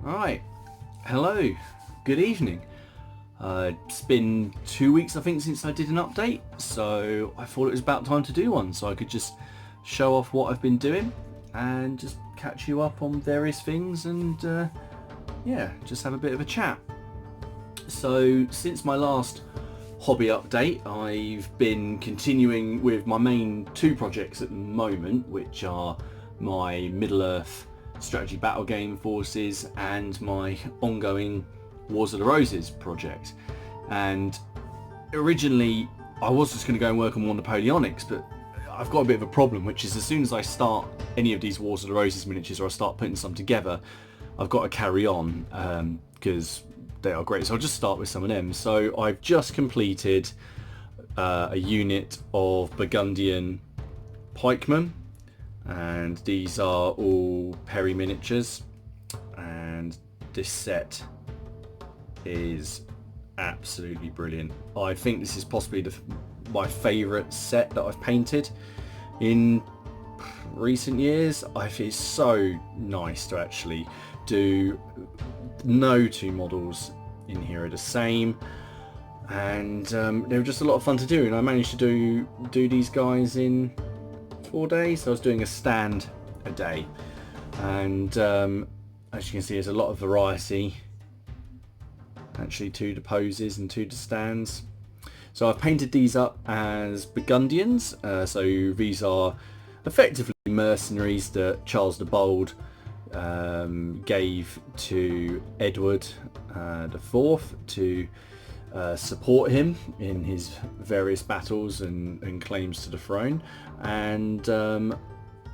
Alright, hello, good evening. It's been 2 weeks I think since I did an update, so I thought it was about time to do one so I could just show off what I've been doing and just catch you up on various things and yeah, just have a bit of a chat. So since my last hobby update, I've been continuing with my main two projects at the moment, which are my Middle-earth strategy battle game forces and my ongoing Wars of the Roses project. And originally I was just going to go and work on more Napoleonics, but I've got a bit of a problem, which is as soon as I start any of these Wars of the Roses miniatures or I start putting some together, I've got to carry on because they are great. So I'll just start with some of them. So I've just completed a unit of Burgundian pikemen, and these are all Perry miniatures, and this set is absolutely brilliant. I think this is possibly my favourite set that I've painted in recent years. I think it's so nice to actually do. No two models in here are the same, and they were just a lot of fun to do, and I managed to do these guys in 4 days. So I was doing a stand a day, and as you can see, there's a lot of variety actually to the poses and to the stands. So I've painted these up as Burgundians, so these are effectively mercenaries that Charles the Bold gave to Edward IV to support him in his various battles and claims to the throne, and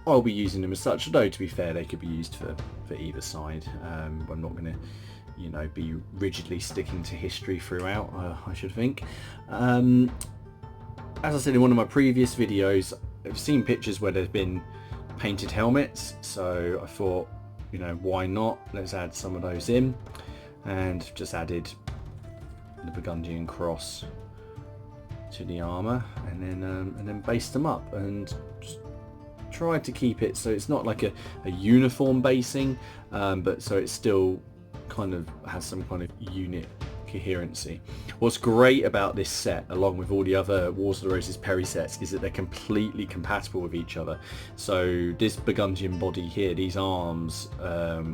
I'll be using them as such, although to be fair they could be used for either side. I'm not going to be rigidly sticking to history throughout, I should think. As I said in one of my previous videos, I've seen pictures where there's been painted helmets, so I thought, why not, let's add some of those in, and just added the Burgundian cross to the armour, and then based them up, and just tried to keep it so it's not like a uniform basing, but so it still kind of has some kind of unit coherency. What's great about this set, along with all the other Wars of the Roses Perry sets, is that they're completely compatible with each other. So this Burgundian body here, these arms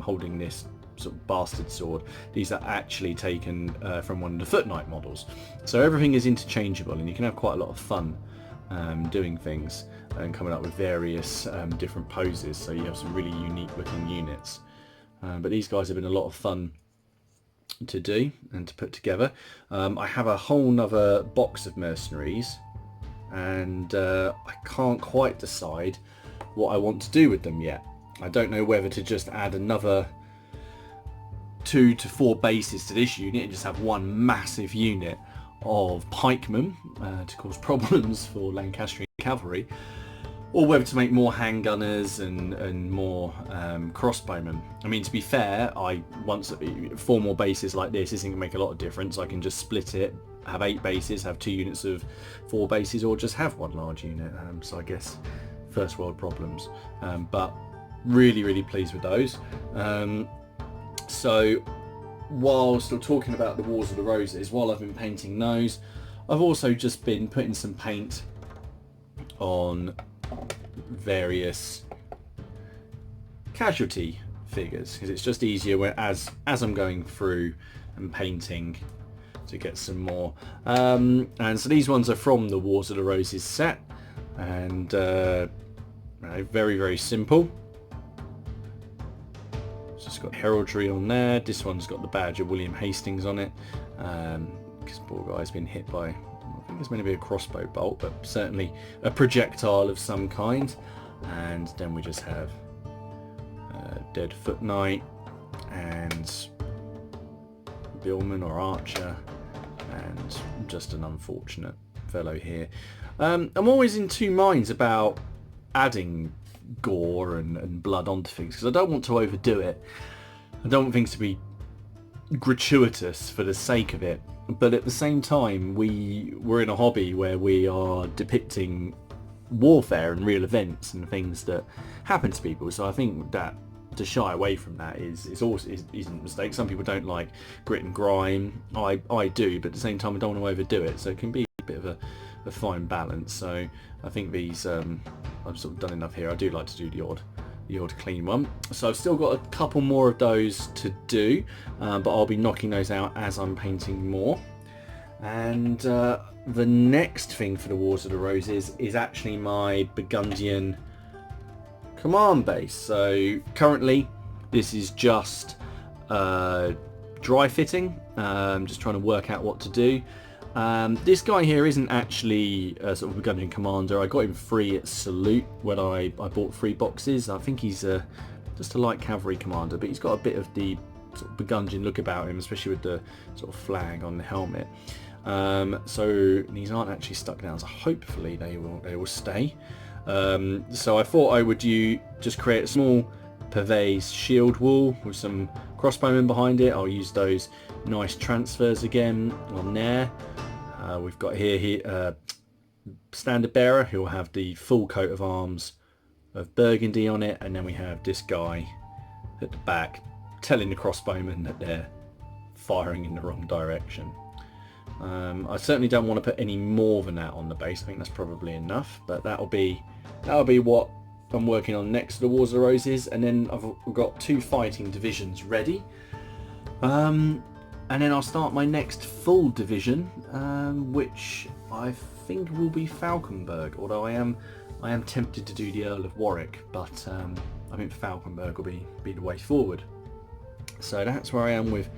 holding this sort of bastard sword, these are actually taken from one of the Foot Knight models. So everything is interchangeable, and you can have quite a lot of fun doing things and coming up with various different poses, so you have some really unique looking units. But these guys have been a lot of fun to do and to put together. I have a whole nother box of mercenaries, and I can't quite decide what I want to do with them yet. I don't know whether to just add another 2 to 4 bases to this unit and just have one massive unit of pikemen to cause problems for Lancastrian cavalry, or whether to make more handgunners and more crossbowmen. I mean, to be fair, once 4 more bases like this isn't going to make a lot of difference. I can just split it, have 8 bases, have 2 units of 4 bases, or just have one large unit. So I guess first world problems. But really pleased with those. So while still talking about the Wars of the Roses, while I've been painting those, I've also just been putting some paint on various casualty figures, because it's just easier as I'm going through and painting to get some more. And so these ones are from the Wars of the Roses set, and very simple. So it's got heraldry on there. This one's got the badge of William Hastings on it, because poor guy's been hit by, I think it's meant to be a crossbow bolt, but certainly a projectile of some kind. And then we just have dead Foot Knight and Billman or Archer, and just an unfortunate fellow here. I'm always in two minds about adding gore and blood onto things, because I don't want to overdo it. I don't want things to be gratuitous for the sake of it, but at the same time we're in a hobby where we are depicting warfare and real events and things that happen to people, so I think that to shy away from that isn't a mistake. Some people don't like grit and grime. I do, but at the same time I don't want to overdo it, so it can be a bit of a fine balance. So I think these I've sort of done enough here. I do like to do the odd clean one. So I've still got a couple more of those to do, but I'll be knocking those out as I'm painting more. And the next thing for the Wars of the Roses is actually my Burgundian command base. So currently this is just dry fitting, just trying to work out what to do. This guy here isn't actually a sort of Burgundian commander. I got him free at Salute when I bought 3 boxes. I think he's just a light cavalry commander, but he's got a bit of the sort of Burgundian look about him, especially with the sort of flag on the helmet. So these aren't actually stuck down, so hopefully they will stay. So I thought I would just create a small purvey's shield wall with some crossbowmen behind it. I'll use those nice transfers again on there. We've got here standard bearer, who will have the full coat of arms of Burgundy on it, and then we have this guy at the back telling the crossbowmen that they're firing in the wrong direction. I certainly don't want to put any more than that on the base. I think that's probably enough, but that'll be what I'm working on next to the Wars of the Roses. And then I've got 2 fighting divisions ready, and then I'll start my next full division, which I think will be Falkenberg, although I am tempted to do the Earl of Warwick, but I think Falkenberg will be the way forward. So that's where I am with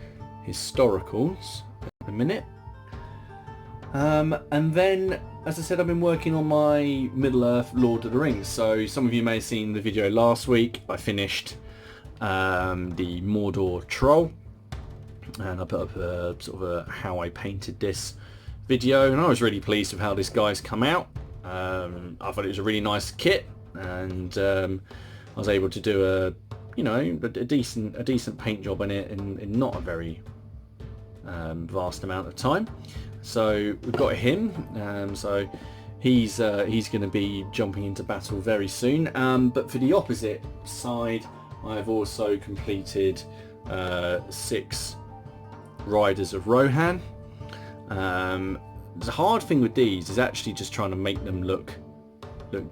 historicals at the minute. And then, as I said, I've been working on my Middle-earth Lord of the Rings. So some of you may have seen the video last week. I finished the Mordor Troll, and I put up a sort of a how I painted this video, and I was really pleased with how this guy's come out. I thought it was a really nice kit, and I was able to do a decent paint job in it in not a very vast amount of time. So we've got him, so he's going to be jumping into battle very soon. But for the opposite side, I've also completed 6 Riders of Rohan. The hard thing with these is actually just trying to make them look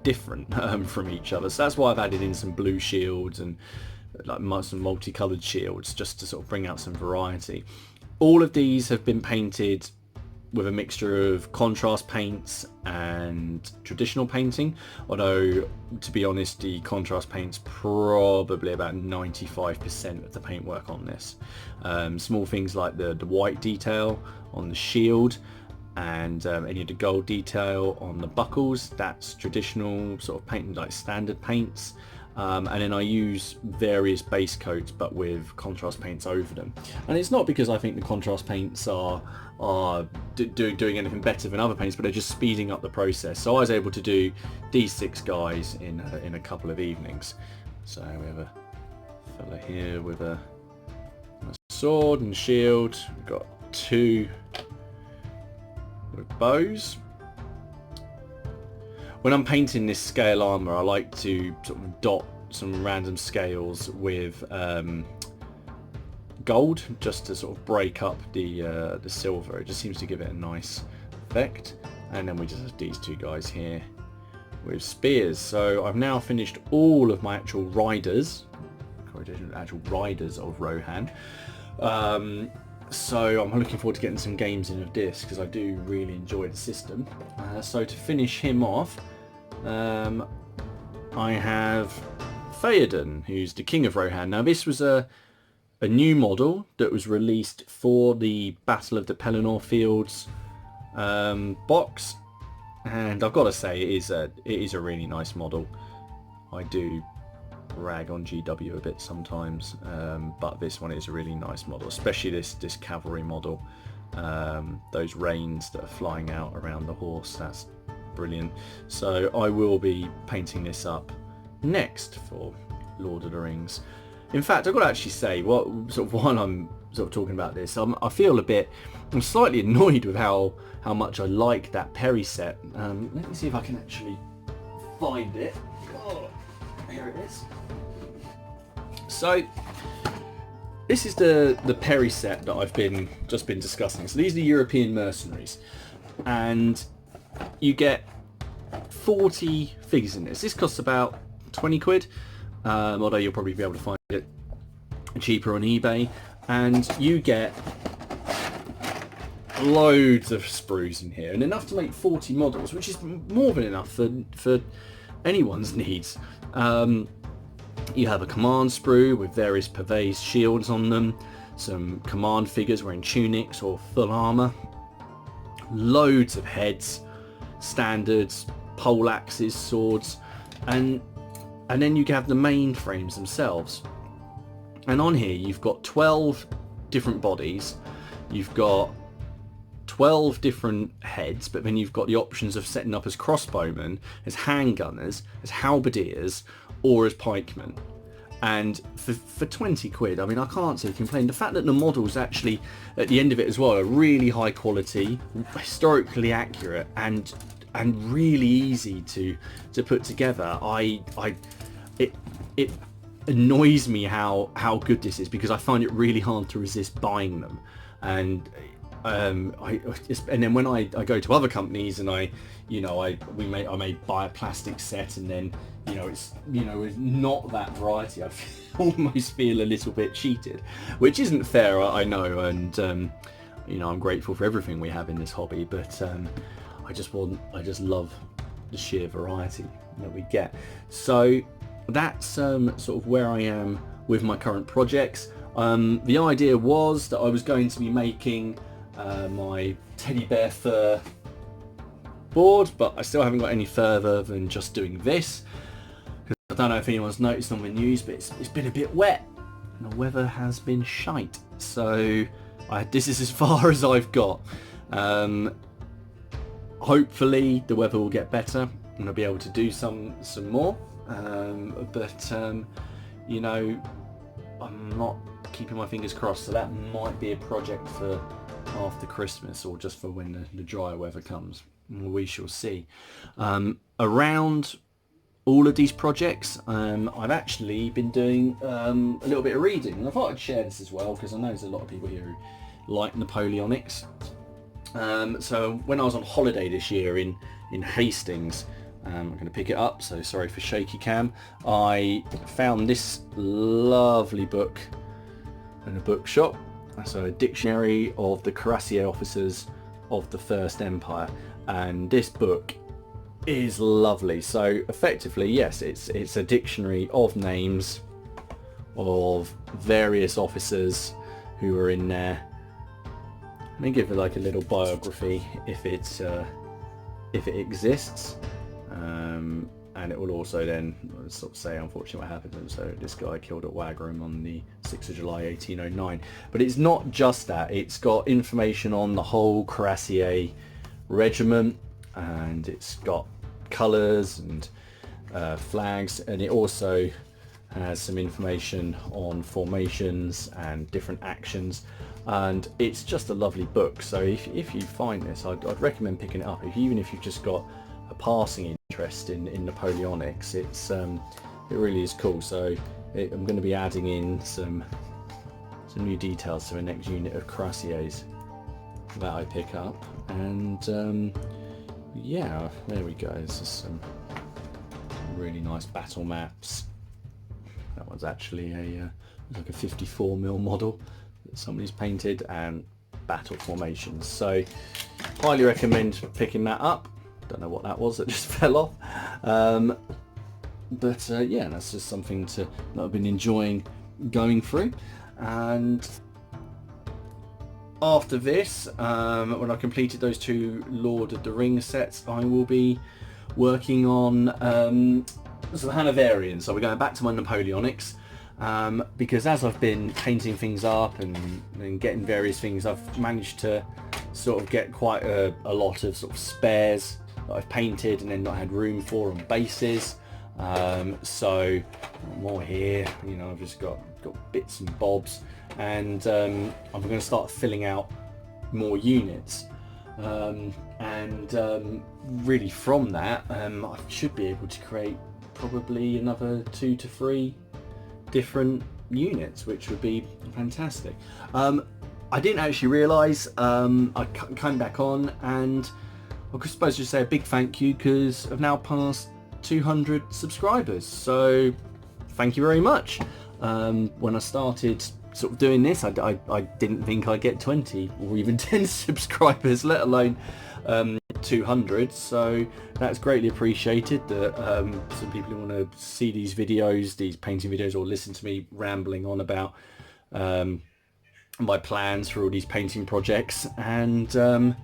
different from each other. So that's why I've added in some blue shields and like some multicolored shields, just to sort of bring out some variety. All of these have been painted with a mixture of contrast paints and traditional painting, although to be honest, the contrast paint's probably about 95% of the paintwork on this. Small things like the white detail on the shield and any of the gold detail on the buckles, that's traditional sort of paint, like standard paints. And then I use various base coats but with contrast paints over them, and it's not because I think the contrast paints are doing anything better than other paints, but they're just speeding up the process. So I was able to do these 6 guys in a couple of evenings. So we have a fella here with a sword and shield. We've got 2 with bows. When I'm painting this scale armour, I like to sort of dot some random scales with gold, just to sort of break up the silver. It just seems to give it a nice effect. And then we just have these 2 guys here with spears. So I've now finished all of my actual riders of Rohan. So I'm looking forward to getting some games in of this, because I do really enjoy the system. So to finish him off, I have Theoden, who's the King of Rohan. Now this was a new model that was released for the Battle of the Pelennor Fields box, and I've got to say it is a really nice model. I do rag on GW a bit sometimes, but this one is a really nice model, especially this cavalry model. Those reins that are flying out around the horse, that's brilliant. So I will be painting this up next for Lord of the Rings. In fact, I've got to actually say, while I'm sort of talking about this, I'm slightly annoyed with how much I like that Perry set. Let me see if I can actually find it. Oh, here it is. So this is the Perry set that I've just been discussing. So these are the European mercenaries, and you get 40 figures in this. This costs about 20 quid, although you'll probably be able to find it cheaper on eBay, and you get loads of sprues in here, and enough to make 40 models, which is more than enough for anyone's needs. You have a command sprue with various purveyed shields on them, some command figures wearing tunics or full armour, loads of heads, standards, pole axes, swords, and then you have the main frames themselves. And on here you've got 12 different bodies, you've got 12 different heads, but then you've got the options of setting up as crossbowmen, as handgunners, as halberdiers, or as pikemen. And for 20 quid, I mean, I can't say complain. The fact that the models actually, at the end of it as well, are really high quality, historically accurate, and really easy to put together. It annoys me how good this is, because I find it really hard to resist buying them. And then when I go to other companies and I may buy a plastic set, and then it's not that variety, I almost feel a little bit cheated, which isn't fair, I know, and I'm grateful for everything we have in this hobby, but I just love the sheer variety that we get. So that's sort of where I am with my current projects. The idea was that I was going to be making my teddy bear fur board, but I still haven't got any further than just doing this. I don't know if anyone's noticed on the news, but it's been a bit wet and the weather has been shite, so this is as far as I've got. Hopefully the weather will get better and I'll be able to do some more, but I'm not keeping my fingers crossed, so that might be a project for after Christmas, or just for when the drier weather comes. We shall see. Around all of these projects, I've actually been doing a little bit of reading, and I thought I'd share this as well, because I know there's a lot of people here who like Napoleonics. So when I was on holiday this year in Hastings, I'm going to pick it up, so sorry for shaky cam, I found this lovely book in a bookshop. So a dictionary of the cuirassier officers of the First Empire, and this book is lovely. So effectively, yes, it's a dictionary of names of various officers who are in there. Let me give it like a little biography if it exists, and it will also then sort of say unfortunately what happened to him. So this guy killed at Wagram on the 6th of July 1809. But it's not just that, it's got information on the whole cuirassier regiment, and it's got colours and flags, and it also has some information on formations and different actions, and it's just a lovely book. So if you find this, I'd recommend picking it up, even if you've just got a passing interest in Napoleonics. It really is cool. So I'm going to be adding in some new details to the next unit of cuirassiers that I pick up, and yeah, there we go. There's just some really nice battle maps. That was actually like a 54mm model that somebody's painted, and battle formations. So highly recommend picking that up. Don't know what that was that just fell off, but yeah, that's just something that I've been enjoying going through. And after this, when I've completed those 2 Lord of the Rings sets, I will be working on some Hanoverians. So we're going back to my Napoleonics, because as I've been painting things up and getting various things, I've managed to sort of get quite a lot of sort of spares that I've painted and then not had room for on bases. So more here, I've just got bits and bobs, and I'm going to start filling out more units, and really from that I should be able to create probably another 2 to 3 different units, which would be fantastic. I didn't actually realise, I came back on, and I was supposed to say a big thank you because I've now passed 200 subscribers, so thank you very much. When I started sort of doing this, I didn't think I'd get 20 or even 10 subscribers, let alone 200, so that's greatly appreciated that some people who want to see these videos, these painting videos, or listen to me rambling on about my plans for all these painting projects. And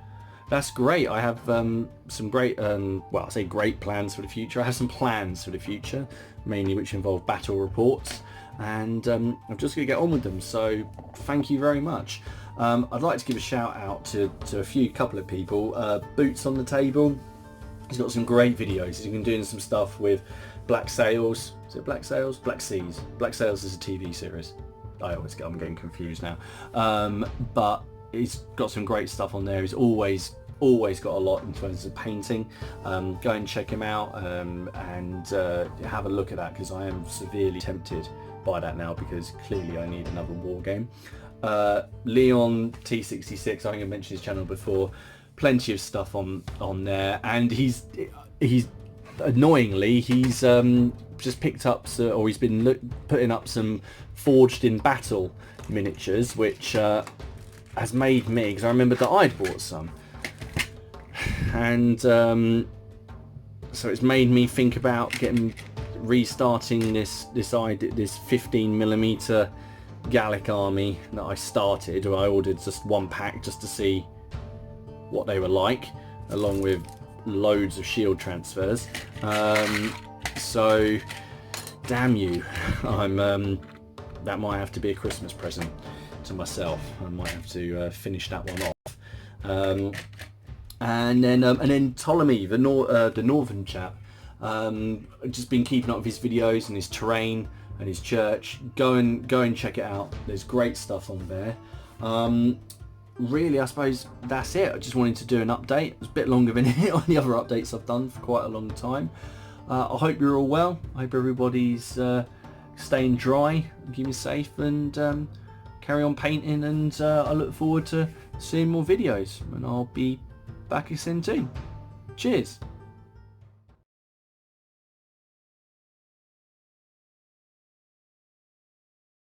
that's great. I have some great, well, I say great plans for the future. I have some plans for the future, mainly which involve battle reports, and I'm just going to get on with them, so thank you very much. I'd like to give a shout out to a couple of people. Boots on the Table, he's got some great videos. He's been doing some stuff with Black Sails. Is it Black Sails? Black Seas. Black Sails is a TV series. I'm getting confused now. But he's got some great stuff on there. He's always got a lot in terms of painting. Go and check him out and have a look at that, because I am severely tempted by that now, because clearly I need another war game. Leon T66, I think I mentioned his channel before, plenty of stuff on there, and he's annoyingly just picked up, or he's been putting up some forged in battle miniatures, which has made me, because I remember that I'd bought some, and so it's made me think about restarting this 15mm Gallic army that I started. I ordered just one pack just to see what they were like, along with loads of shield transfers. So damn you, that might have to be a Christmas present to myself. I might have to finish that one off. And then Ptolemy, the northern chap, I've just been keeping up with his videos and his terrain and his church. Go and check it out. There's great stuff on there. Really, I suppose that's it. I just wanted to do an update. It was a bit longer than on the other updates I've done for quite a long time. I hope you're all well. I hope everybody's staying dry and keeping safe, and carry on painting, and I look forward to seeing more videos, and I'll be back soon too. Cheers.